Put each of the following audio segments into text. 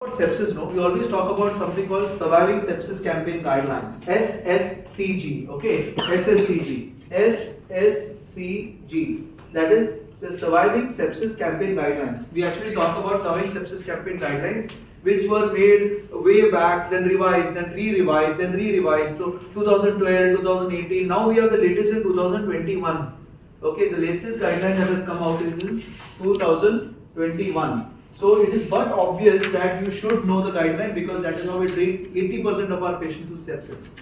About sepsis, no, we always talk about something called Surviving Sepsis Campaign Guidelines, SSCG, okay, SSCG, that is the Surviving Sepsis Campaign Guidelines. We actually talk about Surviving Sepsis Campaign Guidelines, which were made way back, then revised, then re-revised, then re-revised to 2012, 2018, now we have the latest in 2021, okay, the latest guideline that has come out is in 2021. So it is but obvious that you should know the guideline because that is how we treat 80% of our patients with sepsis.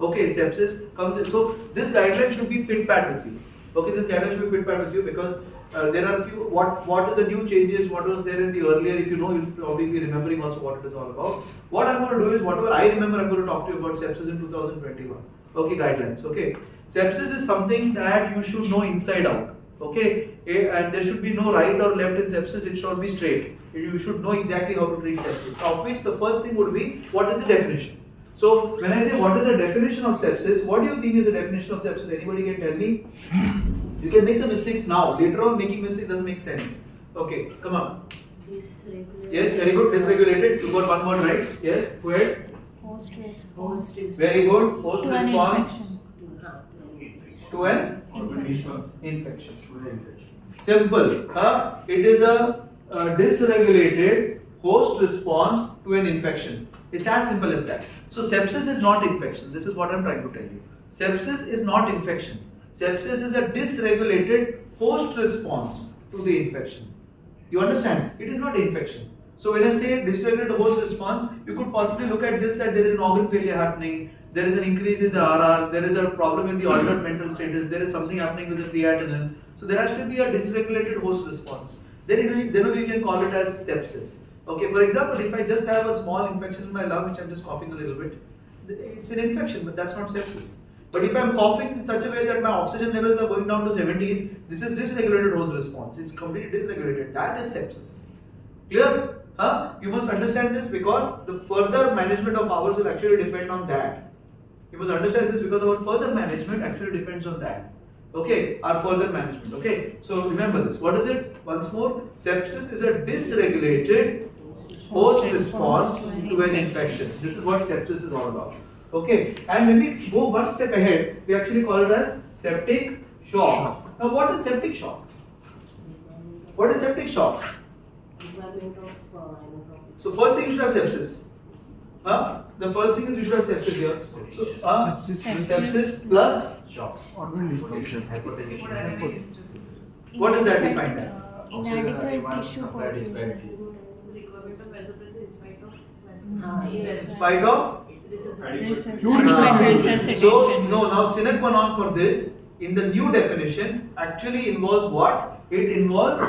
Okay, sepsis comes in. So this guideline should be pit pat with you. Okay, this guideline should be pit pat with you because there are a few. What is the new changes? What was there in the earlier? If you know, you'll probably be remembering also what it is all about. What I'm going to do is whatever I remember, I'm going to talk to you about sepsis in 2021. Okay, guidelines. Okay, sepsis is something that you should know inside out. Okay, and there should be no right or left in sepsis. It should be straight. You should know exactly how to treat sepsis. Of which the first thing would be what is the definition. So when I say what is the definition of sepsis, what do you think is the definition of sepsis? Anybody can tell me? You can make the mistakes now. Later on, making mistakes doesn't make sense. Okay, come on. Dysregulated. Yes, very good. Dysregulated. You got one word right. Yes, go ahead. Post response. Very good. Post To response to an Infection. infection. Simple. It is a dysregulated host response to an infection. It's as simple as that. So sepsis is not infection. This is what I'm trying to tell you. Sepsis is not infection. Sepsis is a dysregulated host response to the infection. You understand? It is not infection. So when I say dysregulated host response, you could possibly look at this that there is an organ failure happening, there is an increase in the RR, there is a problem in the altered mental status, there is something happening with the creatinine. So there has to be a dysregulated host response. Then you can call it as sepsis. Okay, for example, if I just have a small infection in my lung, which I'm just coughing a little bit, it's an infection, but that's not sepsis. But if I'm coughing in such a way that my oxygen levels are going down to 70s, this is dysregulated host response. It's completely dysregulated. That is sepsis. Clear? You must understand this because the further management of ours will actually depend on that. You must understand this because our further management actually depends on that. Okay, our further management. Okay, so remember this. What is it? Once more, sepsis is a dysregulated host response to an infection. This is what sepsis is all about. Okay, and when we go one step ahead, we actually call it as septic shock. Now, what is septic shock? What is septic shock? So, first thing you should have sepsis. The first thing is you should have sepsis here. So, sepsis plus Shock. Organ dysfunction. what is that defined as? Inadequate tissue perfusion. In spite of Fluid resuscitation. So, no, now sine qua non for this in the new definition actually involves what? It involves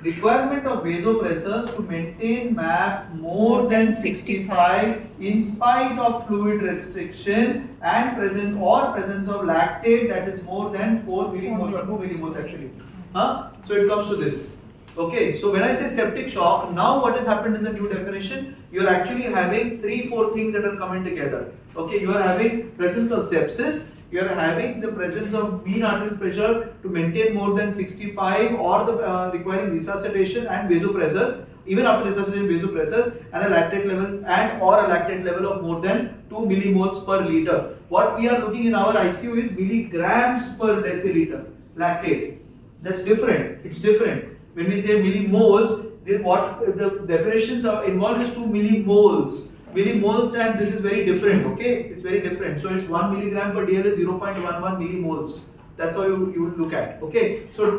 requirement of vasopressors to maintain MAP more than 65 in spite of fluid restriction and presence of lactate that is more than 4 millimoles or 2 millimoles actually. So it comes to this. Okay, so when I say septic shock, now what has happened in the new definition? You are actually having 3-4 things that are coming together. Okay, you are having presence of sepsis, you are having the presence of mean arterial pressure to maintain more than 65 or the requiring resuscitation and vasopressors, even after resuscitation vasopressors and a lactate level or a lactate level of more than 2 millimoles per liter. What we are looking in our ICU is milligrams per deciliter lactate. That's different. It's different. When we say millimoles, what the definitions are involved is 2 millimoles. Millimoles, and this is very different, okay? It's very different. So it's 1 milligram per dl is 0.11 millimoles. That's how you look at, okay? So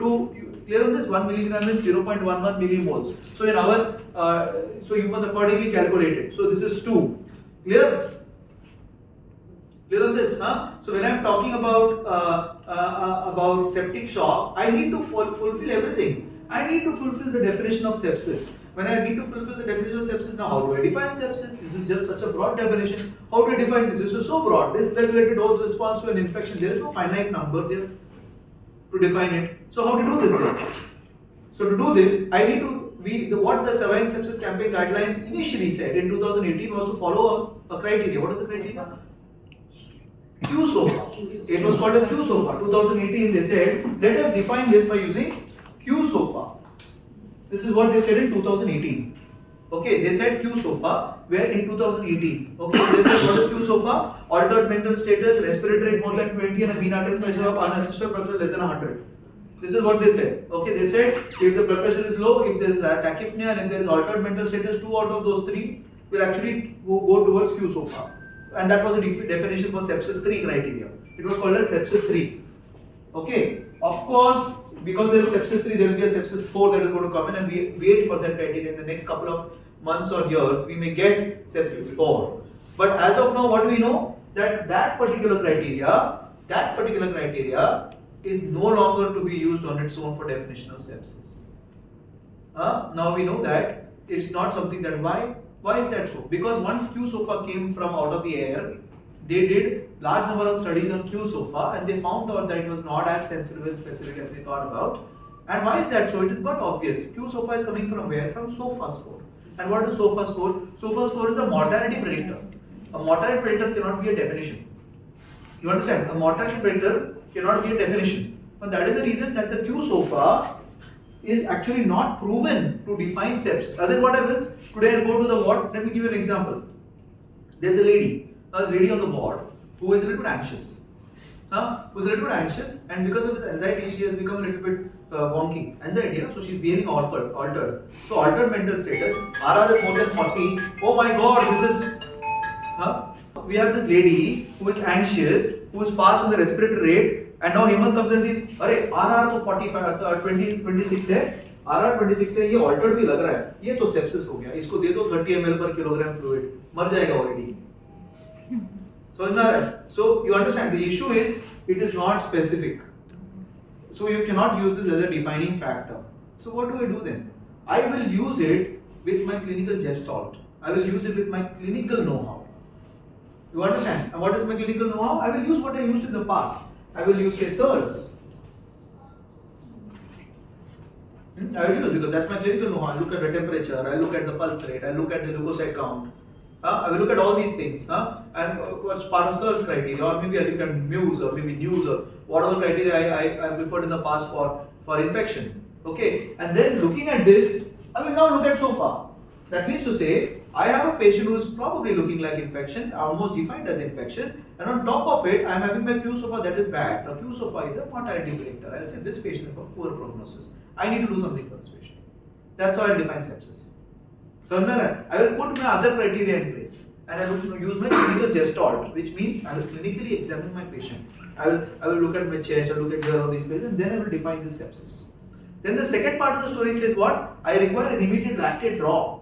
clear on this, 1 milligram is 0.11 millimoles. So in our, so you must accordingly calculate it. So this is 2. Clear? Clear on this, So when I'm talking about septic shock, I need to fulfill everything. I need to fulfill the definition of sepsis. When I need to fulfill the definition of sepsis, now how do I define sepsis? This is just such a broad definition. How do I define this? This is so broad. Dysregulated host response to an infection. There is no finite numbers here to define it. So how to do this then? So to do this, I need to what the Surviving Sepsis Campaign Guidelines initially said in 2018 was to follow a criteria. What is the criteria? Q-SOFA. It was called as Q-SOFA. 2018 they said, let us define this by using Q-SOFA. This is what they said in 2018. Okay, they said Q SOFA, where in 2018. Okay, they said what is Q SOFA? Altered mental status, respiratory rate more than 20, and a mean arterial pressure of unassisted blood pressure less than 100. This is what they said. Okay, they said if the blood pressure is low, if there is tachypnea, and if there is altered mental status, 2 out of those 3 will actually go towards Q SOFA. And that was a definition for sepsis 3 criteria. It was called as sepsis 3. Okay, of course, because there is sepsis 3, there will be a sepsis 4 that is going to come in, and we wait for that criteria. In the next couple of months or years, we may get sepsis 4. But as of now, what do we know? That particular criteria is no longer to be used on its own for definition of sepsis. Now we know that it's not something that why is that so? Because once Q SOFA came from out of the air, they did large number of studies on Q SOFA, and they found out that it was not as sensitive and specific as they thought about. And why is that so? It is but obvious. Q SOFA is coming from where? From SOFA score. And what is SOFA score? SOFA score is a mortality predictor. A mortality predictor cannot be a definition. You understand? A mortality predictor cannot be a definition. But that is the reason that the Q SOFA is actually not proven to define sepsis. Otherwise, what happens? Today I go to the ward. Let me give you an example. There's a lady on the ward who is a little bit anxious. And because of his anxiety, she has become a little bit wonky. Anxiety, so she's behaving altered. So altered mental status. RR is more than 40. Oh my God, this is. We have this lady who is anxious, who is fast on the respiratory rate. And now Hemant comes and says, अरे RR तो 45, 26 है, RR 26 है, ये altered भी लग रहा है, ये तो sepsis हो गया, इसको दे दो 30 ml per kilogram fluid, मर जाएगा already. So you understand, the issue is, it is not specific. So you cannot use this as a defining factor. So what do I do then? I will use it with my clinical gestalt. I will use it with my clinical know-how. You understand? And what is my clinical know-how? I will use what I used in the past. I will use say SIRS. I will use because that's my clinical know-how. I look at the temperature, I look at the pulse rate, I look at the leukocyte count. I will look at all these things. And what's part of SIRS criteria, or maybe I look at MUSE or maybe NEWS or whatever criteria I referred in the past for infection. Okay, and then looking at this, I will now look at SOFA. That means to say, I have a patient who is probably looking like infection, almost defined as infection, and on top of it, I am having my Q SOFA that is bad. Now Q SOFA is a mortality predictor. I will say this patient has got poor prognosis. I need to do something for this patient. That's how I will define sepsis. So I will put my other criteria in place, and I will use my clinical gestalt, which means I will clinically examine my patient. I will look at my chest, I will look at all these places, and then I will define this sepsis. Then the second part of the story says what? I require an immediate lactate draw.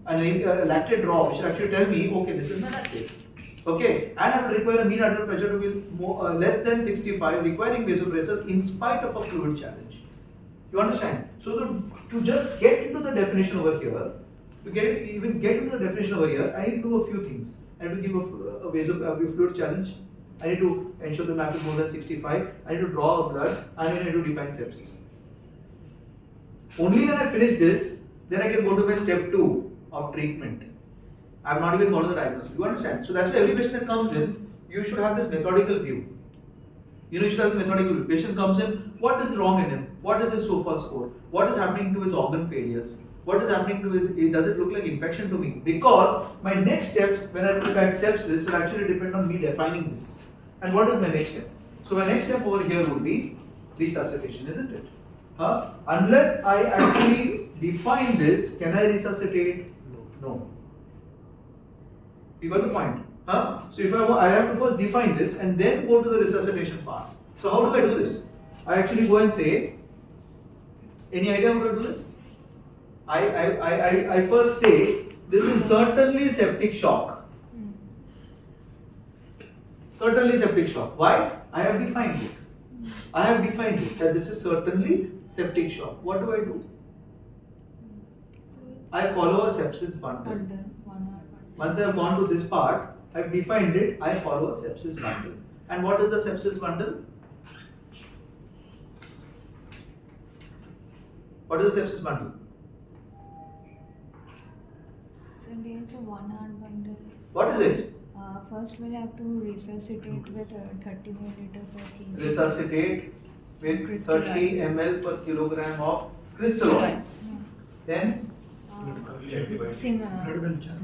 A lactate draw which will actually tell me, okay, this is my lactate. Okay, and I will require a mean arterial pressure to be less than 65, requiring vasopressors in spite of a fluid challenge. You understand? So to just get into the definition over here, I need to do a few things. I need to give a fluid challenge. I need to ensure the MAP is more than 65. I need to draw a blood, and I need to define sepsis. Only when I finish this, then I can go to my step 2 of treatment. I have not even gone to the diagnosis. You understand? So that's why every patient that comes in, you should have this methodical view. You should have the methodical view. Patient comes in, what is wrong in him? What is his SOFA score? What is happening to his organ failures? What is happening to his, does it look like infection to me? Because my next steps when I look at sepsis will actually depend on me defining this. And what is my next step? So my next step over here would be resuscitation, isn't it? Unless I actually define this, can I resuscitate? No. You got the point? So if I have to first define this and then go to the resuscitation part. So how do I do this? I actually go and say, any idea how to do this? I first say, this is certainly septic shock. Certainly septic shock. Why? I have defined it. I have defined it that this is certainly septic shock. What do I do? I follow a sepsis bundle. Once I have gone to this part, I have defined it, I follow a sepsis bundle. And what is the sepsis bundle? What is the sepsis bundle? So there is a 1-hour bundle. What is it? First we'll have to resuscitate with 30 ml per kg. Resuscitate with 30 ml per kilogram of crystalloids. Yeah. Then Blood culture.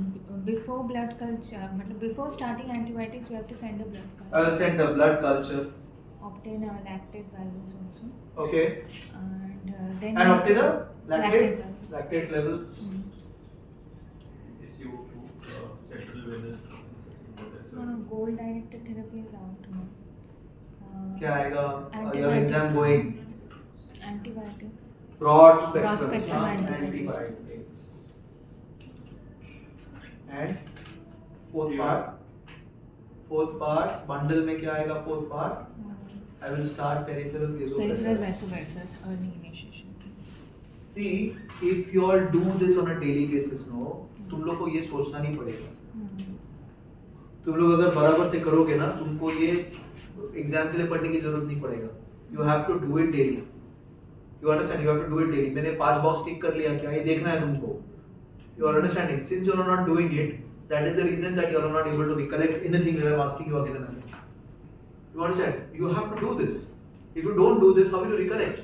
Before blood culture, before starting antibiotics, we have to send a blood I culture. will send the blood culture. Obtain a lactate values also. Okay. And then And obtain a lactate lactate levels. No, goal directed therapy is out now. क्या आएगा? Your Antibiotics. exam going. Antibiotics. Broad spectrum. Broad spectrum Antibiotics. And fourth part bundle में क्या आएगा? Fourth part. I will start peripheral Peripheral vasopressors. vasopressors, early initiation. See, if you all do this on a daily basis, no, तुम लोग को ये सोचना नहीं पड़ेगा. तुम लोग अगर बराबर से करोगे ना, तुमको ये एग्जाम के लिए पढ़ने की जरूरत नहीं पड़ेगा. You have to do it daily. You understand? You have to do it daily. मैंने 5 बॉक्स टिक कर लिया क्या? ये देखना है तुमको. You are understanding? Since you are not doing it, that is the reason that you are not able to recollect anything that I am asking you again and again. You understand? You have to do this. If you don't do this, how will you recollect?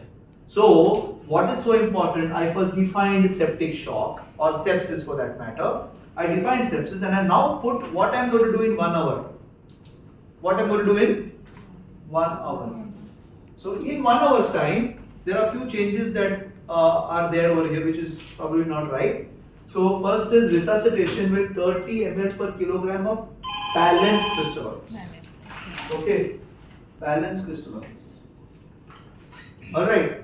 So, what is so important? I first defined septic shock or sepsis for that matter. I defined sepsis and I now put what I am going to do in 1 hour. What I am going to do in 1 hour. So, in 1 hour's time, there are few changes that are there over here, which is probably not right. So, first is resuscitation with 30 ml per kilogram of balanced crystalloids. Okay, balanced crystalloids. All right.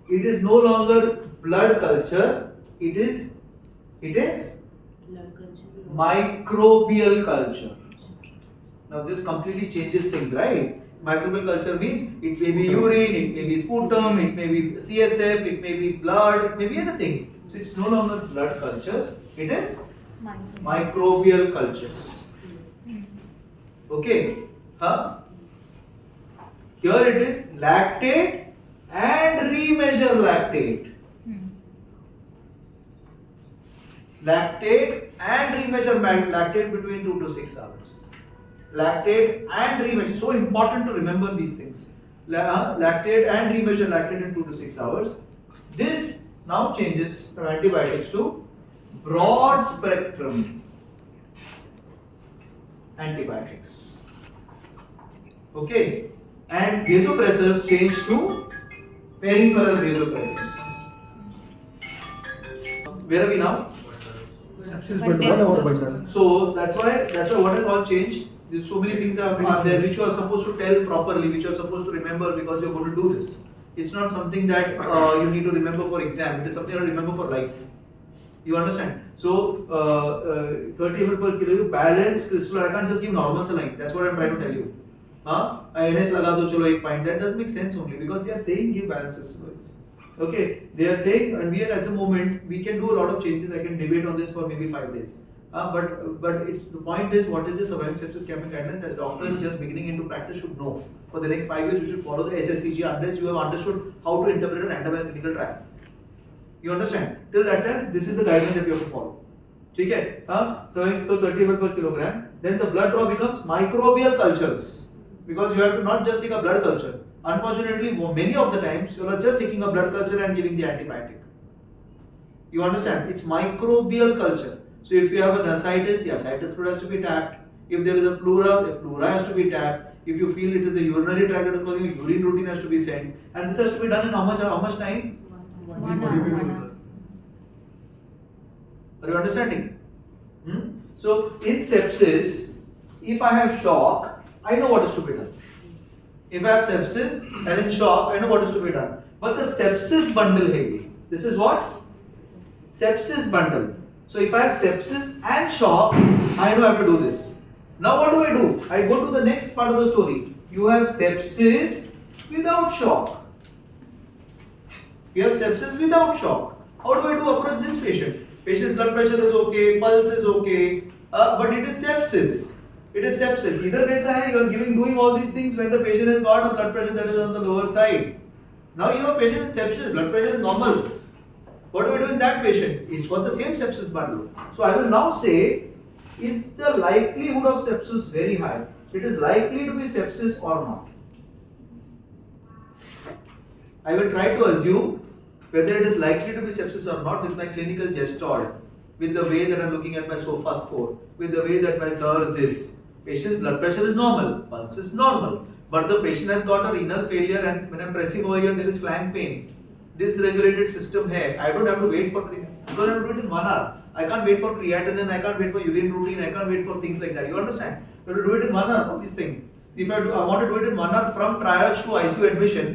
It is no longer blood culture. It is microbial culture. Now this completely changes things, right? Microbial culture means it may be urine, it may be sputum, it may be CSF, it may be blood, it may be anything. So it's no longer blood cultures. It is microbial cultures. Okay. Here it is lactate and remeasure lactate. Lactate and remeasure lactate between 2 to 6 hours. Lactate and remeasure. So important to remember these things. Lactate and remeasure lactate in 2 to 6 hours. This now changes from antibiotics to broad spectrum antibiotics. Okay. And vasopressors change to peripheral vasopressors. Where are we now? Sepsis bundle, 1 hour bundle. So that's why what has all changed. There's so many things are there which you are supposed to tell properly, which you are supposed to remember because you're going to do this. It's not something that you need to remember for exam. It is something you remember for life. You understand? So 30 ml per kilo, balanced crystal. I can't just give normal saline. That's what I'm trying to tell you. NS लगा दो चलो एक pint. That doesn't make sense only because they are saying give balanced crystalloids. Okay, they are saying, and we are at the moment we can do a lot of changes. I can debate on this for maybe 5 days. But the point is, what is the surveillance sepsis campaign guidelines? As doctors just beginning into practice should know. For the next 5 years, you should follow the SSCG unless you have understood how to interpret an randomized clinical trial. You understand? Till that time, this is the guidelines that you have to follow. Okay? So 30 ml per kilogram. Then the blood draw becomes microbial cultures because you have to not just take a blood culture. Unfortunately, many of the times you are just taking a blood culture and giving the antibiotic. You understand? It's microbial culture. So if you have an ascites, the ascites fluid has to be tapped. If there is a pleura, the pleura has to be tapped. If you feel it is a urinary tract that is causing, a urine routine has to be sent. And this has to be done in how much time? 1 hour. Are you understanding? So in sepsis, if I have shock, I know what is to be done. If I have sepsis and in shock, I know what is to be done. But the sepsis bundle, this is what? Sepsis bundle. So if I have sepsis and shock, I know I have to do this. Now what do? I go to the next part of the story. You have sepsis without shock. You have sepsis without shock. How do I approach this patient? Patient's blood pressure is okay, pulse is okay, but it is sepsis. It is sepsis. Either way, you are doing all these things when the patient has got a blood pressure that is on the lower side. Now you have a patient with sepsis, blood pressure is normal. What do we do in that patient? It's got the same sepsis bundle. So I will now say, is the likelihood of sepsis very high? It is likely to be sepsis or not. I will try to assume whether it is likely to be sepsis or not with my clinical gestalt. with the way that I'm looking at my SOFA score, with the way that my SIRS is. Patient's blood pressure is normal, pulse is normal, but the patient has got a renal failure, and when I'm pressing over here, there is flank pain. Dysregulated system here. I don't have to wait for treatment because I have to do it in 1 hour. I can't wait for creatinine, I can't wait for urine routine, I can't wait for things like that. You understand? You have to do it in 1 hour, all these things. If I want to do it in 1 hour from triage to ICU admission,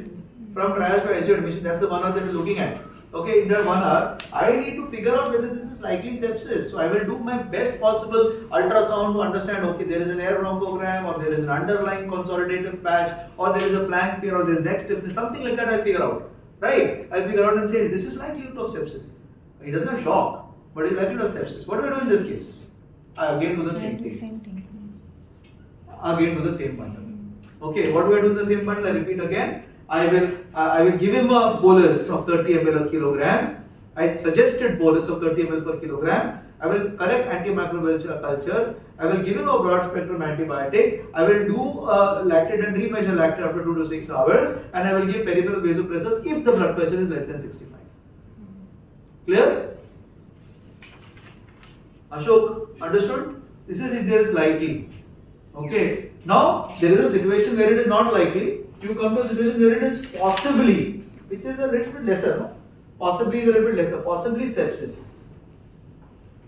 that's the 1 hour that we're looking at. Okay, in that 1 hour, I need to figure out whether this is likely sepsis. So I will do my best possible ultrasound to understand, okay, there is an air bronchogram, or there is an underlying consolidative patch, or there is a flank pain, or there is neck stiffness, something like that I'll figure out. Right? I'll figure out and say, this is likely to have sepsis. He doesn't have shock, but he's likely to have sepsis. What do we do in this case? Again do the same thing. Again do the same bundle. Okay, what do I do in the same bundle? I repeat again. I will give him a bolus of 30 ml per kilogram. I suggested bolus of 30 ml per kilogram. I will collect antimicrobial cultures. I will give him a broad spectrum antibiotic. I will do lactate and remeasure lactate after 2 to 6 hours, and I will give peripheral vasopressors if the blood pressure is less than 65. Clear? Ashok, understood? This is if there is likely. Okay. Now there is a situation where it is not likely. You come to a situation where it is possibly, which is a little bit lesser, no? Possibly is a little bit lesser. Possibly sepsis.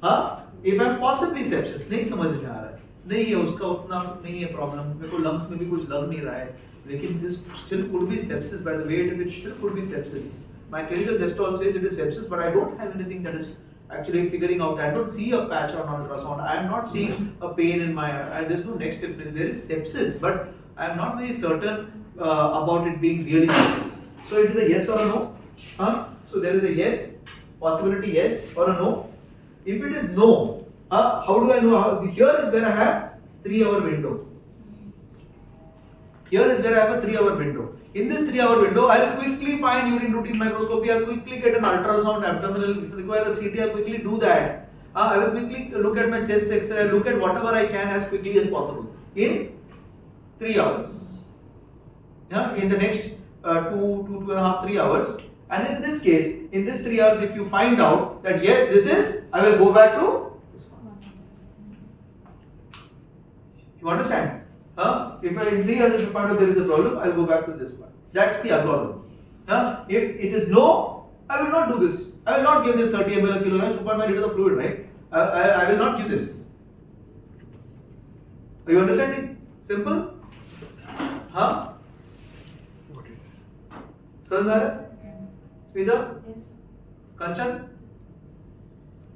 हाँ? If I'm possibly sepsis, नहीं समझ में आ रहा है, नहीं है उसका उतना नहीं है प्रॉब्लम, मेरे को लंग्स में भी कुछ लग नहीं रहा है, लेकिन this still could be sepsis. By the way it is, it still could be sepsis. My clinical gestalt says it is sepsis, but I don't have anything that is actually figuring out. I don't see a patch on ultrasound. I am not seeing a pain in my eye. There's no neck stiffness. There is sepsis, but I am not very certain about it being really sepsis. So it is a yes or a no. Huh? So there is a yes, possibility yes or a no. If it is no, how do I know? Here is where I have 3-hour window. Here is where I have a 3-hour window. In this 3-hour window, I will quickly find urine routine microscopy. I will quickly get an ultrasound abdominal. If require a CT, I will quickly do that. I will quickly look at my chest X-ray. Look at whatever I can as quickly as possible in 3 hours. Yeah, in the next 2.5, 3 hours. And in this case, in this 3 hours, if you find out that yes, this is, I will go back to this one. You understand? If in 3 hours if you find out there is a problem, I will go back to this one. That's the algorithm. If it is no, I will not do this. I will not give this 30 ml per kilogram. 2.5 liters of fluid, right? I will not give this. Are you understanding? Simple? Huh? Sandhara? Smita? Yes. Kanchan?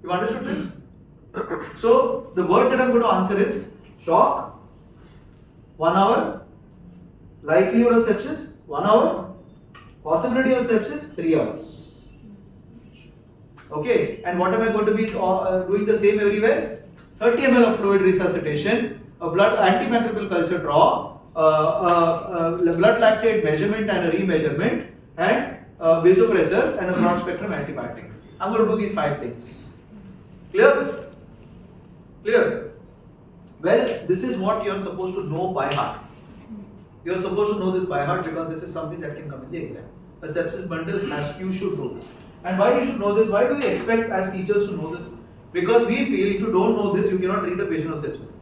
You understood this? So, the words that I am going to answer is shock, 1 hour, likelihood of sepsis, 1 hour, possibility of sepsis, 3 hours. Okay, and what am I going to be doing the same everywhere? 30 ml of fluid resuscitation, a blood antimicrobial culture draw, blood lactate measurement and a remeasurement, and vasopressors and a broad spectrum antibiotic. I'm going to do these 5 things. Clear? Clear? Well, this is what you are supposed to know by heart. You are supposed to know this by heart because this is something that can come in the exam. A sepsis bundle, you should know this. And why you should know this? Why do we expect as teachers to know this? Because we feel if you don't know this, you cannot treat a patient of sepsis.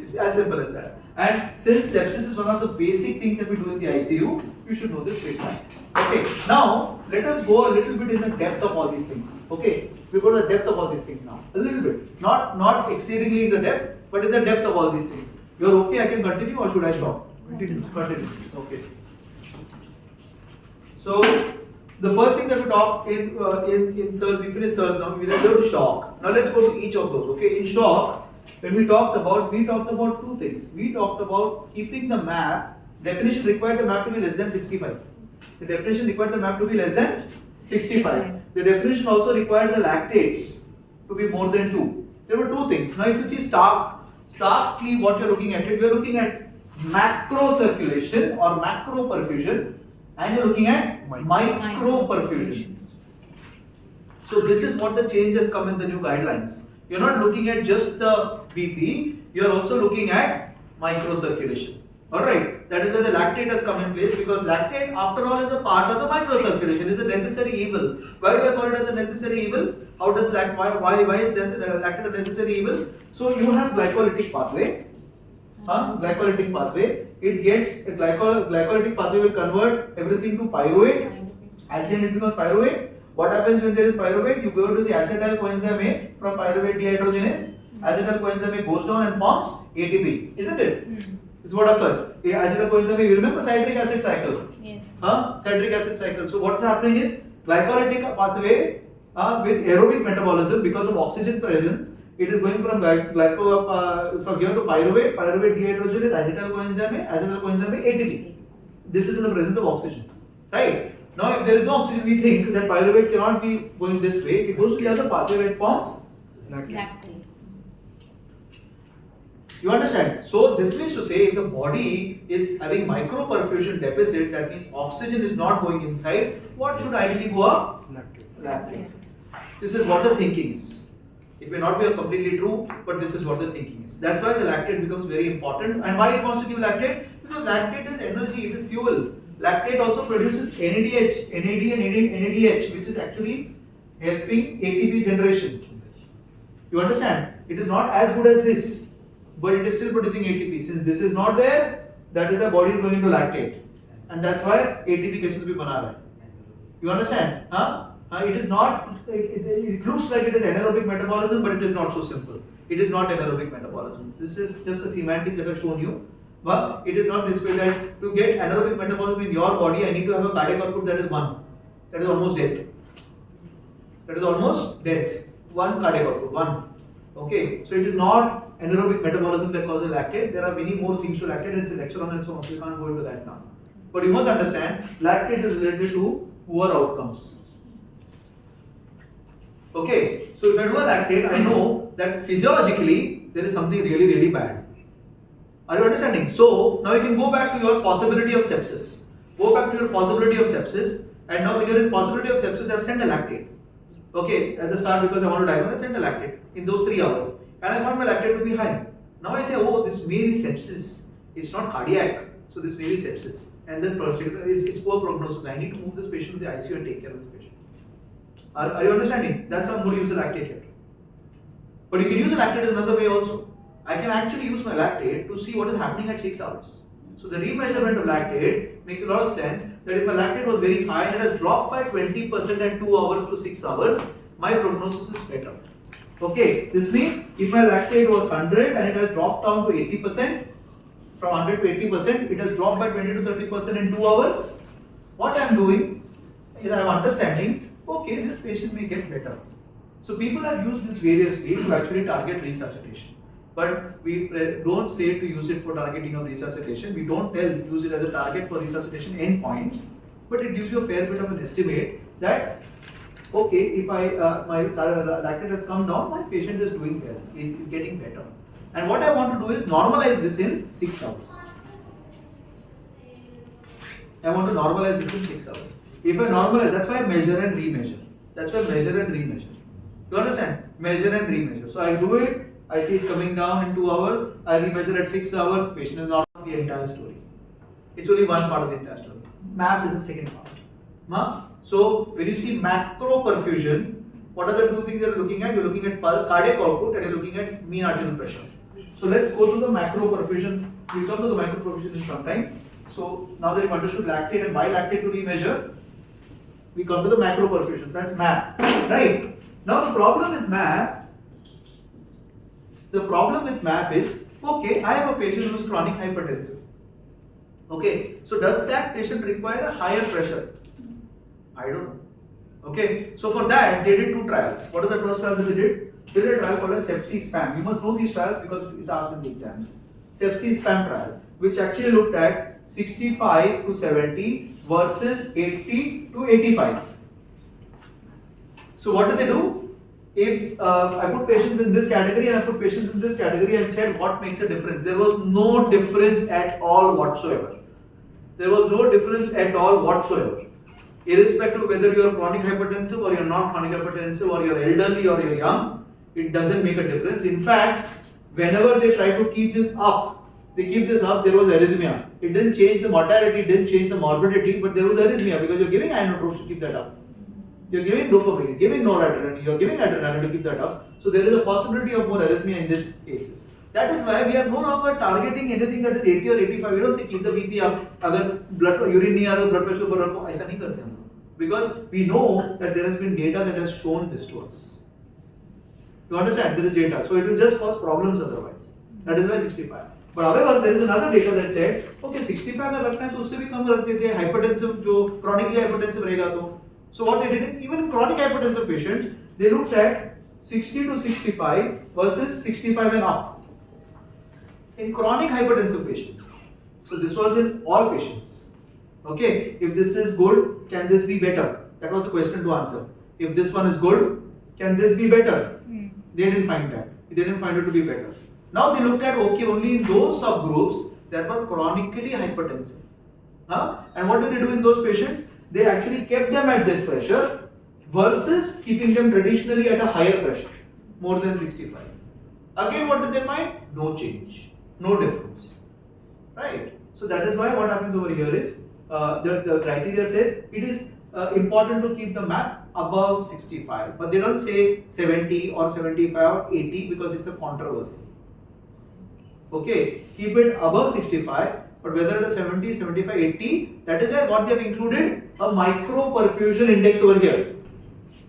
It's as simple as that. And since sepsis is one of the basic things that we do in the ICU, you should know this straight line. Okay, now let us go a little bit in the depth of all these things. Okay, we go to the depth of all these things now. A little bit. Not exceedingly in the depth, but in the depth of all these things. You're okay, I can continue or should I stop? Continue. Continue. Okay. So, the first thing that we talk in SIRS, we finish SIRS now, we go to shock. Now let's go to each of those. Okay, in shock, when we talked about 2 things. We talked about keeping the map, definition required the map to be less than 65. The definition required the map to be less than 65. The definition also required the lactates to be more than 2. There were 2 things. Now if you see starkly what you're looking at, we are looking at macro circulation or macro perfusion, and you're looking at micro perfusion. So this is what the change has come in the new guidelines. You're not looking at just the BP, you're also looking at micro circulation. Alright, that is why the lactate has come in place, because lactate after all is a part of the microcirculation, is a necessary evil. Why do I call it as a necessary evil? How does why is lactate a necessary evil? So you have glycolytic pathway. Glycolytic pathway. It gets a glycolytic pathway will convert everything to pyruvate. At the end it becomes pyruvate. What happens when there is pyruvate? You go to the acetyl coenzyme A from pyruvate dehydrogenase. Acetyl coenzyme A goes down and forms ATP, isn't it? This is what occurs. Acetyl coenzyme A, you remember citric acid cycle? Yes. Citric acid cycle. So what is happening is glycolytic pathway with aerobic metabolism, because of oxygen presence, it is going from from here to pyruvate dehydrogenase, acetyl coenzyme A, ATP. This is in the presence of oxygen, right? Now, if there is no oxygen, we think that pyruvate cannot be going this way. It goes to the other pathway where it forms Lactate. You understand? So this means to say, if the body is having microperfusion deficit, that means oxygen is not going inside, what should ideally go up? Lactate. This is what the thinking is. It may not be completely true, but this is what the thinking is. That's why the lactate becomes very important. And why it wants to give lactate? Because lactate is energy, it is fuel. Lactate also produces NADH, NAD and NADH, which is actually helping ATP generation. You understand? It is not as good as this, but it is still producing ATP. Since this is not there, that is the body is going into lactate, and that's why ATP gets to be banana. You understand? It is not. It looks like it is anaerobic metabolism, but it is not so simple. It is not anaerobic metabolism. This is just a semantic that I've shown you. But it is not this way that to get anaerobic metabolism in your body, I need to have a cardiac output that is 1. That is almost death. That is almost death. 1 cardiac output, 1. Okay, so it is not anaerobic metabolism that causes lactate. There are many more things to lactate, and it's a lecture on it, so we can't go into that now. But you must understand, lactate is related to poor outcomes. Okay, so if I do a lactate, I know that physiologically there is something really, really bad. Are you understanding? So now you can go back to your possibility of sepsis. Go back to your possibility of sepsis, and now when you're in possibility of sepsis, I've sent a lactate. Okay, at the start, because I want to diagnose, I sent a lactate in those 3 hours, and I found my lactate to be high. Now I say, oh, this may be sepsis. It's not cardiac, so this may be sepsis. And then it's poor prognosis. I need to move this patient to the ICU and take care of this patient. Are you understanding? That's how I'm going to use a lactate here. But you can use a lactate in another way also. I can actually use my lactate to see what is happening at 6 hours. So the remeasurement of lactate makes a lot of sense, that if my lactate was very high and it has dropped by 20% at 2 hours to 6 hours, my prognosis is better. Okay, this means if my lactate was 100 and it has dropped down to 80%, from 100 to 80%, it has dropped by 20 to 30% in 2 hours. What I am doing is I am understanding, okay, this patient may get better. So people have used this variously to actually target resuscitation. But we don't say to use it for targeting of resuscitation. We don't use it as a target for resuscitation endpoints. But it gives you a fair bit of an estimate that, okay, if my lactate has come down, my patient is doing well, is getting better. And what I want to do is normalize this in 6 hours. I want to normalize this in 6 hours. If I normalize, that's why I measure and remeasure. That's why I measure and remeasure. You understand? Measure and remeasure. So I do it. I see it coming down in 2 hours, I remeasure at 6 hours, patient is not the entire story. It's only one part of the entire story. MAP is the second part. So when you see macro perfusion, what are the 2 things that you're looking at? You're looking at cardiac output and you're looking at mean arterial pressure. So let's go to the macro perfusion. We'll come to the micro perfusion in some time. So now that you've understood lactate and why lactate to remeasure, we come to the macro perfusion. That's MAP, right? Now the problem with MAP is, okay, I have a patient who is chronic hypertensive. Okay, so does that patient require a higher pressure? I don't know. Okay, so for that they did 2 trials. What are the first trials that they did? They did a trial called a sepsis spam. You must know these trials because it's asked in the exams. Sepsis spam trial, which actually looked at 65 to 70 versus 80 to 85. So what did they do? If I put patients in this category and I put patients in this category and said what makes a difference, there was no difference at all whatsoever. There was no difference at all whatsoever. Irrespective of whether you are chronic hypertensive or you are not chronic hypertensive or you are elderly or you are young, it doesn't make a difference. In fact, whenever they try to keep this up, they keep this up, there was arrhythmia. It didn't change the mortality, didn't change the morbidity, but there was arrhythmia because you're giving inotropes to keep that up. You're giving dopamine, you're giving noradrenaline, you're giving adrenaline to keep that up. So there is a possibility of more arrhythmia in these cases. That is why we are no longer targeting anything that is 80 or 85. We don't say keep the BP up. अगर blood urine नहीं आ रहा blood pressure ऊपर रखो, ऐसा नहीं करते हम लोग. Because we know that there has been data that has shown this to us. You understand? There is data, so it will just cause problems otherwise. That is why 65. But however, there is another data that said, okay, 65 का रखना है तो उससे भी कम रख देते हैं. Hypertensive जो chronically hypertensive रहेगा तो. So what they did, even in chronic hypertensive patients, they looked at 60 to 65 versus 65 and up. In chronic hypertensive patients. So this was in all patients. Okay, if this is good, can this be better? That was the question to answer. If this one is good, can this be better? They didn't find that. They didn't find it to be better. Now they looked at, okay, only in those subgroups that were chronically hypertensive. And what did they do in those patients? They actually kept them at this pressure versus keeping them traditionally at a higher pressure, more than 65. Again, what did they find? No change, no difference, right? So that is why what happens over here is, the criteria says it is important to keep the map above 65, but they don't say 70 or 75 or 80 because it's a controversy. Okay, keep it above 65, but whether it is 70, 75, 80, that is why what they have included a micro perfusion index over here.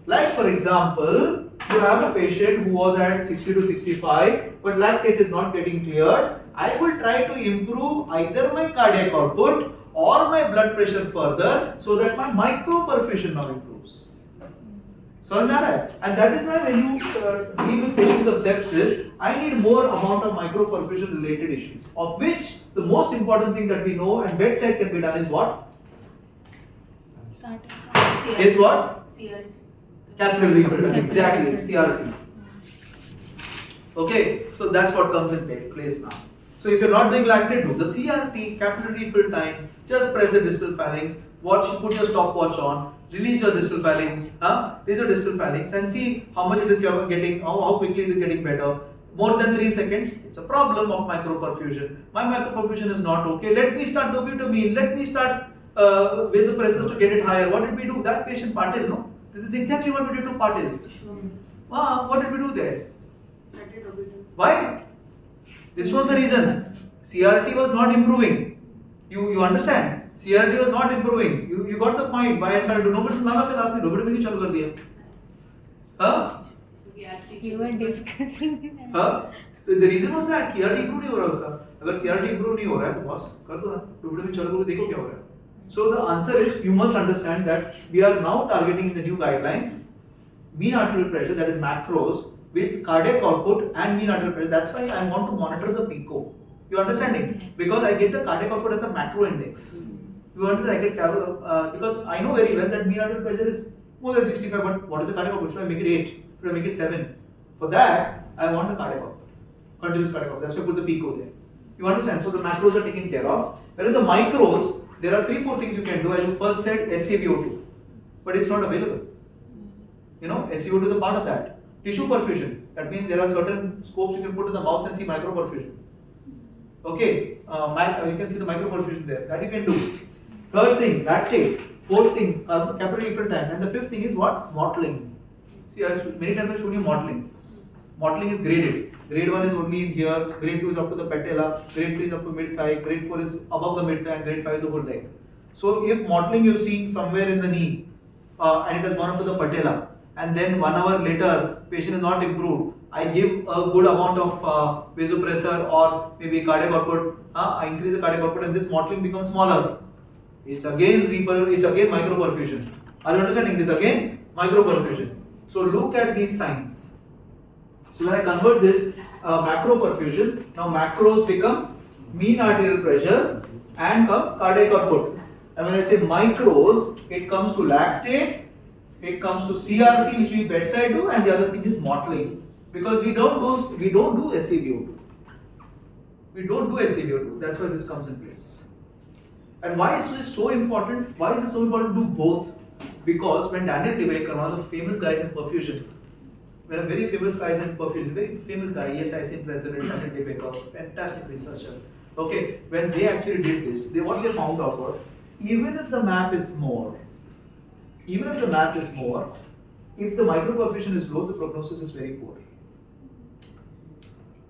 Like for example, you have a patient who was at 60 to 65, but lactate is not getting cleared. I will try to improve either my cardiac output or my blood pressure further so that my micro perfusion now improves. So and that is why when you deal with patients of sepsis, I need more amount of micro perfusion related issues, of which the most important thing that we know and bedside can be done is what? Is what? CRT. Capillary filter. Exactly, CRT. Okay, so that's what comes in place now. So if you're not doing lactate, do the CRT, capillary fill time, just press the distal phalanx, put your stopwatch on, release your distal phalanx, release your distal phalanx and see how much it is getting, how quickly it is getting better. More than 3 seconds, it's a problem of microperfusion. My microperfusion is not okay. Let me start dobutamine, let me start vasopressors to get it higher. What did we do? That patient Patil, no? This is exactly what we did to Patil. What did we do there? Started orbital. Why? This was the reason. CRT was not improving. You understand? CRT was not improving. You got the point. Why I started to none of you asked me dobutamine kyun chalu kar diya? Huh? You were discussing. हाँ, तो the reason was that CRT improve नहीं हो रहा उसका. अगर CRT improve नहीं हो रहा है तो बॉस कर दो ना. डोबुटामिन चालू करो देखो क्या हो रहा है. So the answer is you must understand that we are now targeting in the new guidelines mean arterial pressure, that is macros, with cardiac output and mean arterial pressure. That's why I want to monitor the PICO. You understanding? Because I get the cardiac output as a macro index. You understand? I get because I know very well that mean arterial pressure is more than 65. But what is the cardiac output? Should I make it 8? Should I make it 7? For that, I want the cardiac output, continuous cardiac output. That's why I put the PICO there. You understand? So the macros are taken care of. Whereas the micros, there are 3-4 things you can do. As you first said, SCVO2, but it's not available. You know, SCVO2 is a part of that. Tissue perfusion. That means there are certain scopes you can put in the mouth and see micro perfusion. Okay, you can see the micro perfusion there. That you can do. Third thing, lactate. Fourth thing, capillary fill time. And the fifth thing is what? Mottling. See, many times I've shown you mottling. Mottling is graded. Grade 1 is only in here, grade 2 is up to the patella, grade 3 is up to mid thigh, grade 4 is above the mid thigh, and grade 5 is the whole leg. So if mottling you're seeing somewhere in the knee and it has gone up to the patella, and then 1 hour later patient is not improved, I give a good amount of vasopressor or maybe cardiac output, I increase the cardiac output and this mottling becomes smaller. It's again microperfusion. Are you understanding? It is again microperfusion. So look at these signs. So when I convert this macro perfusion, now macros become mean arterial pressure and comes cardiac output. And when I say micros, it comes to lactate, it comes to CRT, which we bedside do, and the other thing is mottling. Because we don't do SCVO2. We don't do SCVO2. That's why this comes in place. And why is this so important? Why is it so important to do both? Because when Daniel DeBaker, one of the famous guys in perfusion, when a very famous guy in perfusion, very famous guy, ESIC president, Daniel DeBaker, fantastic researcher. Okay, when they actually did this, what they found out was, even if the map is more, if the microperfusion is low, the prognosis is very poor.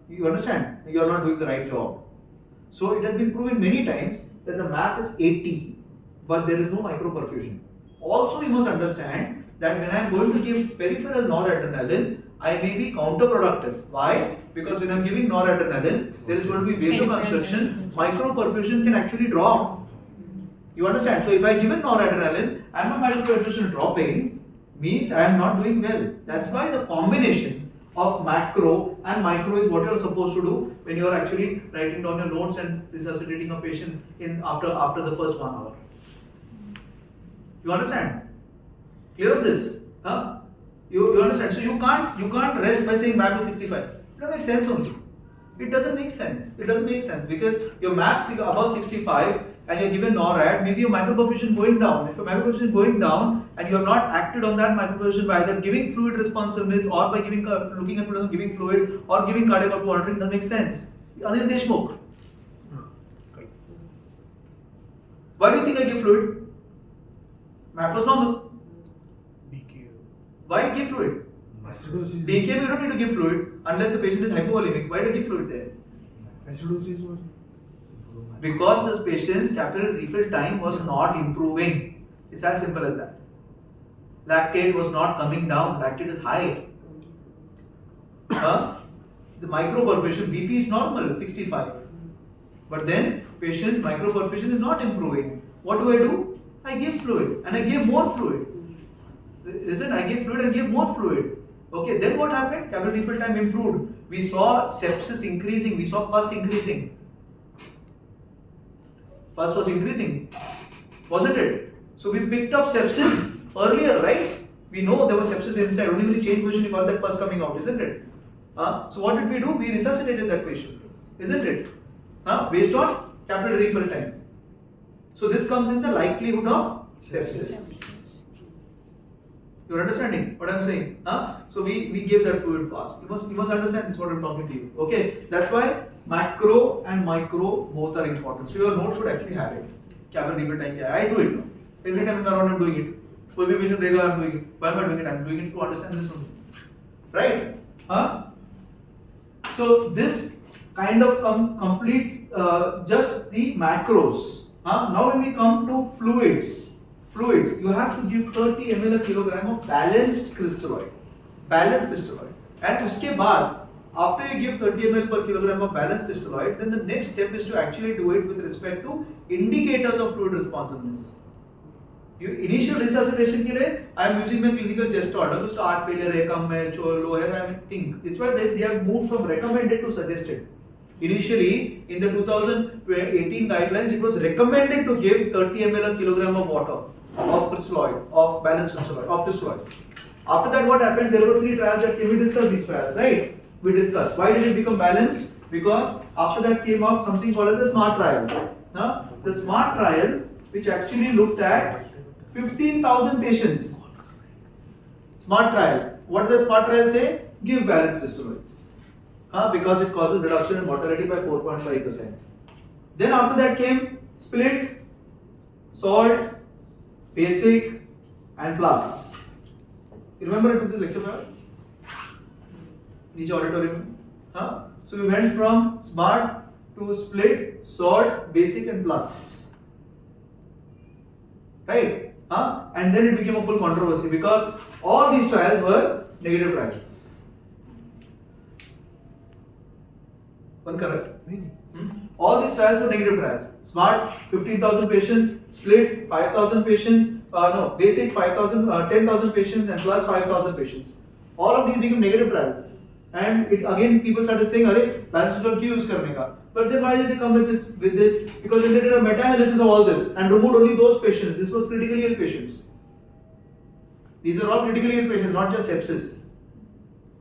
You understand? You are not doing the right job. So it has been proven many times that the map is 80, but there is no microperfusion. Also, you must understand that when I am going to give peripheral noradrenaline, I may be counterproductive. Why? Because when I am giving noradrenaline, there is going to be vasoconstriction. Microperfusion can actually drop. You understand? So if I give noradrenaline and my microperfusion dropping, means I am not doing well. That's why the combination of macro and micro is what you are supposed to do when you are actually writing down your notes and resuscitating a patient in after the first 1 hour. You understand? Clear on this? Huh? You understand? So you can't rest by saying map is 65. It doesn't make sense only. It doesn't make sense. Because your map is above 65 and you're given NORAD, maybe your microperfusion going down. If your microperfusion is going down and you have not acted on that microperfusion by either giving fluid responsiveness or by looking at fluid and giving fluid or giving cardiac output monitoring, doesn't make sense. Anil Deshmukh. Why do you think I give fluid? Macros normal. BK. Why give fluid? Acidosis. DKM you don't need to give fluid unless the patient is hypovolemic. Why do you give fluid there? Acidosis was. Because this patient's capillary refill time was not improving. It's as simple as that. Lactate was not coming down. Lactate is high. The microperfusion BP is normal, 65. But then patient's microperfusion is not improving. What do? I give fluid and I give more fluid. Listen, I give fluid and give more fluid. Okay, then what happened? Capillary refill time improved. We saw sepsis increasing. We saw pus increasing. Pus was increasing, wasn't it? So we picked up sepsis earlier, right? We know there was sepsis inside. Only when you change position, you got that pus coming out, isn't it? So what did we do? We resuscitated that patient, isn't it? Based on capillary refill time. So this comes in the likelihood of sepsis. You're understanding what I'm saying? So we give that fluid fast. You must understand this what I'm talking to you. Okay, that's why macro and micro both are important. So your note should actually have it. Capillary refill time. I do it. Every time in the round I'm doing it. कोई भी patient रहेगा I'm doing it. Why am I doing it? I'm doing it to understand this only. Right? So this kind of completes just the macros. Now when we come to fluids, you have to give 30 ml a kilogram of balanced crystalloid. And उसके बाद, after you give 30 ml per kilogram of balanced crystalloid, then the next step is to actually do it with respect to indicators of fluid responsiveness. Initial resuscitation के लिए, I am using my clinical chest order to start failure है, कम है, low है, I think. It's why they have moved from recommended to suggested. Initially, in the 2018 guidelines, it was recommended to give 30 ml a kilogram of water, of crystalloid, of balanced crystalloid, of crystalloid. After that, what happened? There were 3 trials that came. We discussed these trials, right? We discussed. Why did it become balanced? Because after that came out something called as the SMART trial. The SMART trial, which actually looked at 15,000 patients. SMART trial. What does the SMART trial say? Give balanced crystalloids. Because it causes reduction in mortality by 4.5%. Then after that came split, salt, basic and plus. You remember I took this lecture for each auditorium? So we went from SMART to split, salt, basic and plus. Right? And then it became a full controversy because all these trials were negative trials. One correct? All these trials are negative trials. SMART 15,000 patients, split 5,000 patients, basic 10,000 patients and plus 5,000 patients. All of these become negative trials. And it, again people started saying, "Arey, balanced crystalloid क्यों use करने का?" But then why did they come with this? Because they did a meta-analysis of all this and removed only those patients. This was critically ill patients. These are all critically ill patients, not just sepsis.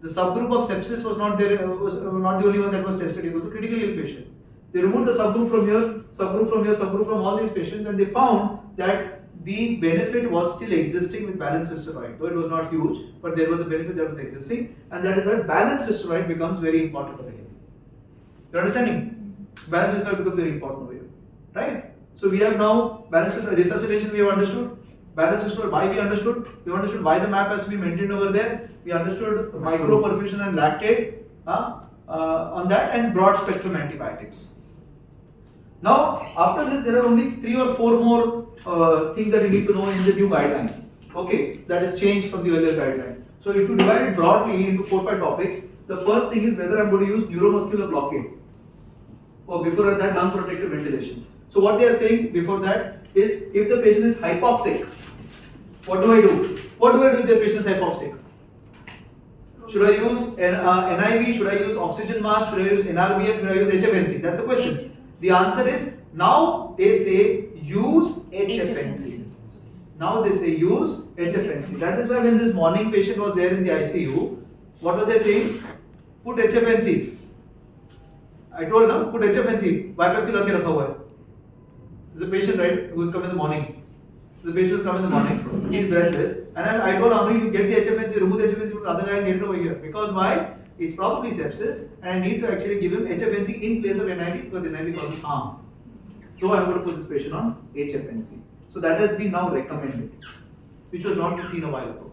The subgroup of sepsis was not there, was not the only one that was tested. It was a critically ill patient. They removed the subgroup from here, subgroup from all these patients, and they found that the benefit was still existing with balanced crystalloid. Though it was not huge, but there was a benefit that was existing, and that is why balanced crystalloid becomes very important over here. You understanding? Balance system becomes very important over here, right? So we have now balance system, resuscitation we have understood. Balance system, why we understood? We understood why the map has to be maintained over there. We understood micro perfusion and lactate on that, and broad spectrum antibiotics. Now, after this, there are only 3 or 4 more things that you need to know in the new guideline. Okay, that is changed from the earlier guideline. So, if you divide it broadly into 4-5 topics, the first thing is whether I'm going to use neuromuscular blockade, or before that, lung protective ventilation. So, what they are saying before that is, if the patient is hypoxic, what do I do? What do I do if the patient is hypoxic? Should I use NIV? Should I use oxygen mask? Should I use NRBM? Should I use HFNC? That's the question. The answer is, now they say use HFNC. Now they say use HFNC. That is why when this morning patient was there in the ICU, what was I saying? Put HFNC. I told them, put HFNC. BiPAP ki lage rakha hua hai. There's a patient, right, who's come in the morning. The patient has come in the morning, he's breathless, and I told Amri to get the HFNC, remove the HFNC from the other guy and get it over here. Because why? It's probably sepsis, and I need to actually give him HFNC in place of NIV because NIV causes harm. So I'm going to put this patient on HFNC. So that has been now recommended, which was not seen a while ago.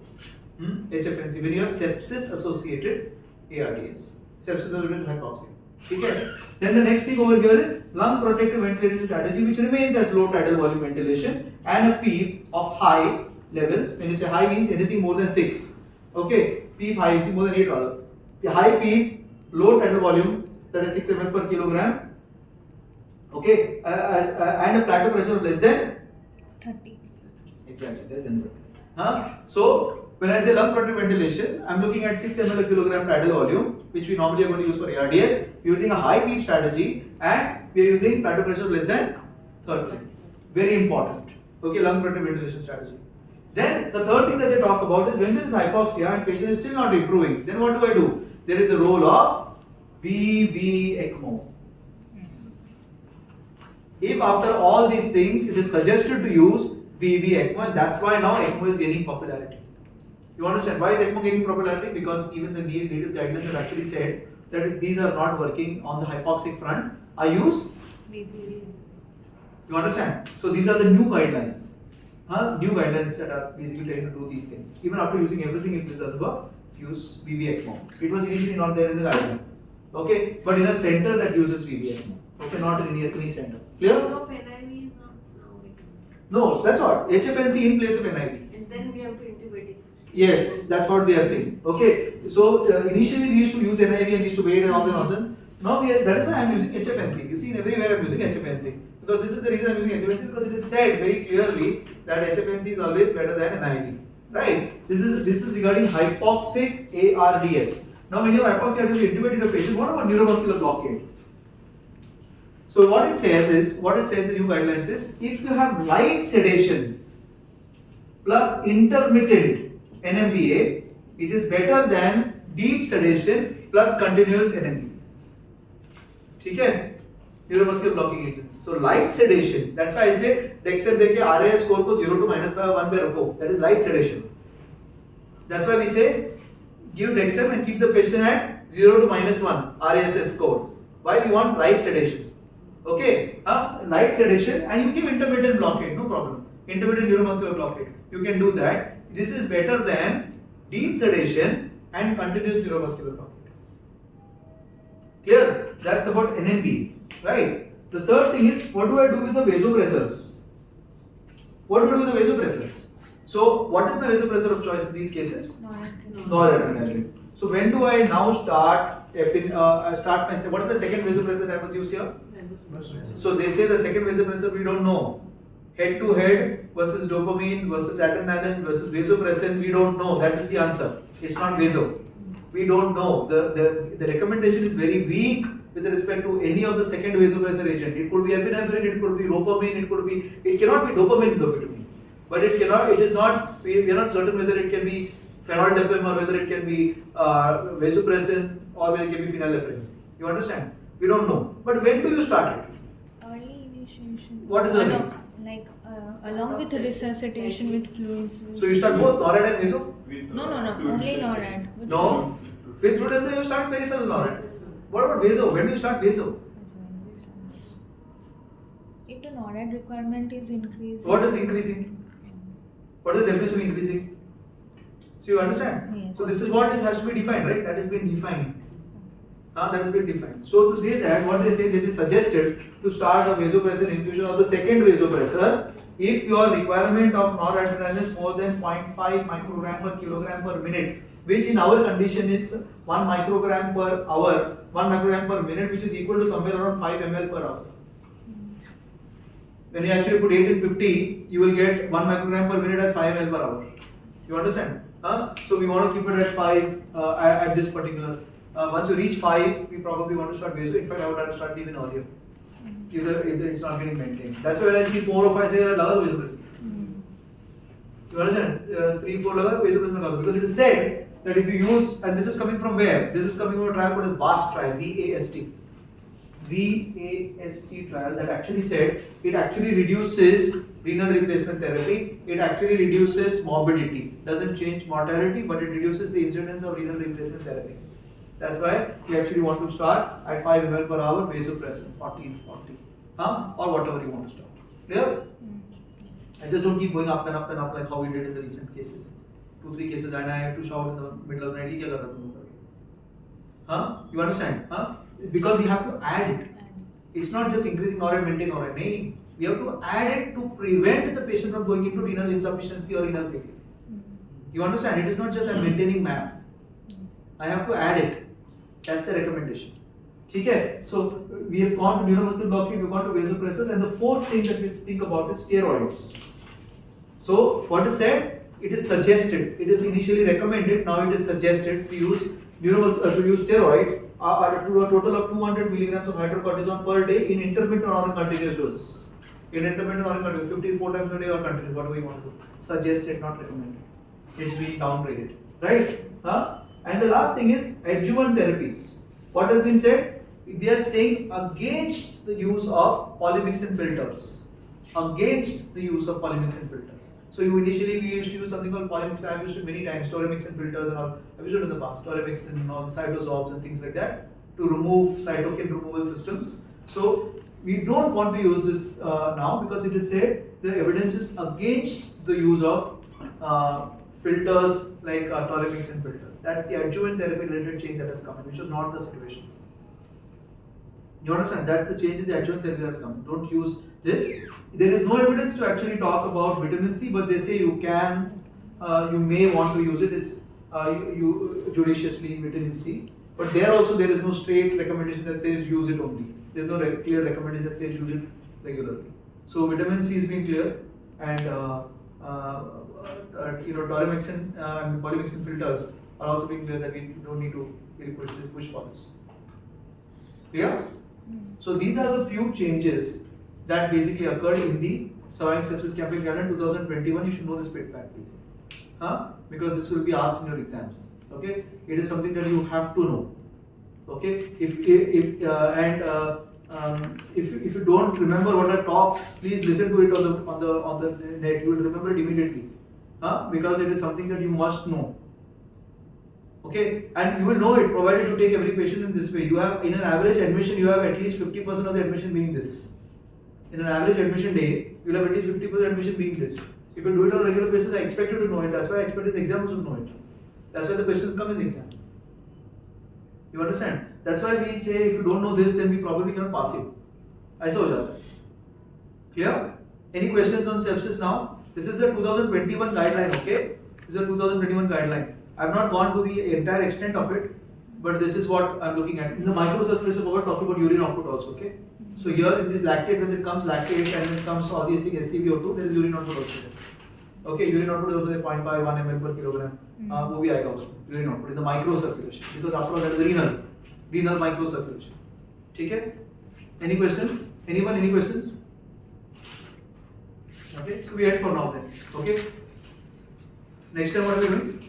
HFNC, when you have sepsis associated ARDS, sepsis associated hypoxia. Okay. Then the next thing over here is lung protective ventilation strategy, which remains as low tidal volume ventilation and a PEEP of high levels. When you say high, means anything more than 6. Okay, PEEP high is more than 8 rather. The high PEEP, low tidal volume, that is 6 ml per kilogram. Okay, and a plateau pressure of less than 30. Exactly, less than 30. So when I say lung protective ventilation, I am looking at 6 ml per kilogram tidal volume, which we normally are going to use for ARDS, using a high PEEP strategy, and we are using plateau pressure of less than 30. Very important. Okay, lung protective ventilation strategy. Then the third thing that they talk about is when there is hypoxia and patient is still not improving, then what do? There is a role of VV ECMO. If after all these things it is suggested to use VV ECMO, and that's why now ECMO is gaining popularity. You understand why is ECMO gaining popularity? Because even the latest guidelines have actually said that if these are not working on the hypoxic front, I use VV. You understand? So these are the new guidelines. New guidelines that are basically trying to do these things. Even after using everything, if this doesn't work, use VV ECMO. It was initially not there in the guideline. Okay, but in a center that uses VV ECMO. Okay, not in any center. Clear? So NIV is not now. No, so that's what HFNC in place of NIV. And then we have to intubate it. Yes, that's what they are saying. Okay, so initially we used to use NIV and we used to wait and all the nonsense. Now that is why I am using HFNC. You see, everywhere I am using HFNC. Because this is the reason I am using HFNC, because it is said very clearly that HFNC is always better than NIV. Right? This is regarding hypoxic ARDS. Now when you have hypoxic ARDS, you intubate a patient, what about neuromuscular blockade? So what it says, the new guidelines is, if you have light sedation plus intermittent NMBA, it is better than deep sedation plus continuous NMBA. Okay? Neuromuscular blocking agents. So light sedation, that's why I say Dexter deke RAS score ko 0 to -1 pe rakho. That is light sedation. That's why we say give Dexter and keep the patient at 0 to -1 RAS score. Why we want light sedation? Okay, light sedation, and you give intermittent blockade, no problem. Intermittent neuromuscular blockade, you can do that. This is better than deep sedation and continuous neuromuscular blockade. Clear? That's about NMB. Right. The third thing is, what do I do with the vasopressors? What do I do with the vasopressors? So, what is my vasopressor of choice in these cases? Noradrenaline. So, when do I now start my, what is the second vasopressor that was used here? So, they say the second vasopressor we don't know. Head to head versus dopamine versus adrenaline versus vasopressin, we don't know. That is the answer. It's not vaso. We don't know. The recommendation is very weak with respect to any of the second vasopressor agent. It could be epinephrine, it could be ropamine, it cannot be dopamine dopamine. But it is not, we are not certain whether it can be phenoldiazepam or whether it can be vasopressin or whether it can be phenylephrine. You understand? We don't know. But when do you start it? Early initiation. What is early? Along with resuscitation with fluids. So you start both NORAD and vaso? No, only NORAD. No. With fluids you start peripheral NORAD. What about vaso? When do you start vaso? NORAD requirement is increasing. What is increasing? What is the definition of increasing? So you understand? Yes. So this is what it has to be defined, right? That has been defined. That has been defined. So to say that, what they say, they is suggested to start a vasopressor infusion of the second vasopressor if your requirement of noradrenaline is more than 0.5 microgram per kilogram per minute, which in our condition is 1 microgram per hour, 1 microgram per minute, which is equal to somewhere around 5 ml per hour. When you actually put 8 in 50, you will get 1 microgram per minute as 5 ml per hour. You understand? So we want to keep it at 5 at this particular. Once you reach 5, we probably want to start vaso. In fact, I would like to start even earlier. If it's not getting maintained. That's why when I see 4 or 5, say, laga vasopressor. You understand? 3, 4 laga vasopressor because it is said that if you use, and this is coming from where? This is coming from a trial called VAST trial, VAST trial that actually said it actually reduces renal replacement therapy, it actually reduces morbidity, doesn't change mortality, but it reduces the incidence of renal replacement therapy. That's why we actually want to start at 5 ml per hour vasopressin, 40, or whatever you want to start. Clear? And just don't keep going up and up and up like how we did in the recent cases. 2-3 cases and I had to shout in the middle of the night. Kya kar raha tum? You understand? Because we have to add it. It's not just increasing NORAD, maintain NORAD. No, we have to add it to prevent the patient from going into renal insufficiency or renal failure. You understand? It is not just I'm maintaining MAP. I have to add it. That's the recommendation. Okay? So we have gone to neuromuscular blockade, we have gone to vasopressors, and the fourth thing that we think about is steroids. So what is said? It is suggested. It is initially recommended. Now it is suggested to use steroids to a total of 200 milligrams of hydrocortisone per day in intermittent or continuous doses. In intermittent or continuous, 54 times a day or continuous, whatever you want to do. Suggested, not recommended. It's being downgraded, right? And the last thing is adjuvant therapies. What has been said? They are saying against the use of polymyxin filters. Against the use of polymyxin filters. So initially we used to use something called polymyxin. I've used it many times, toremyxin filters and all. I've used it in the past, toremyxin and all the cytosorbs and things like that to remove cytokine removal systems. So we don't want to use this now because it is said the evidence is against the use of filters like toremyxin filters. That's the adjuvant therapy related change that has come in, which was not the situation. You understand? That's the change in the adjuvant therapy that has come. Don't use this. There is no evidence to actually talk about vitamin C, but they say you can, you may want to use it you judiciously vitamin C. But there also there is no straight recommendation that says use it only. There is no clear recommendation that says use it regularly. So vitamin C is being clear, and toremyxin and polymyxin filters are also being clear that we don't need to really push for this. Clear? So these are the few changes that basically occurred in the Surviving Sepsis Campaign Calendar 2021. You should know this paper, please. Because this will be asked in your exams. Okay? It is something that you have to know. Okay? If you don't remember what I've talked, please listen to it on the net. You will remember it immediately. Because it is something that you must know. Okay, and you will know it provided you take every patient in this way. You have in an average admission, you have at least 50% of the admission being this. In an average admission day, you will have at least 50% admission being this. If you do it on a regular basis, I expect you to know it. That's why I expected the exam also to know it. That's why the questions come in the exam. You understand? That's why we say if you don't know this, then we probably cannot pass you. ऐसा हो जाता है. Clear? Any questions on sepsis now? This is a 2021 guideline, okay? This is a 2021 guideline. I have not gone to the entire extent of it, but this is what I am looking at. In the microcirculation, we were talking about urine output also, okay? So here in this lactate, when it comes lactate and when it comes all these things, SCVO2, there is urine output also. Okay, urine output is also 0.5, 1 ml per kilogram. वो भी आएगा उसमें urine output in the microcirculation because after all that is the renal microcirculation. ठीक है? Any questions? Anyone? Any questions? Okay, so we end for now then. Okay. Next time what are we doing?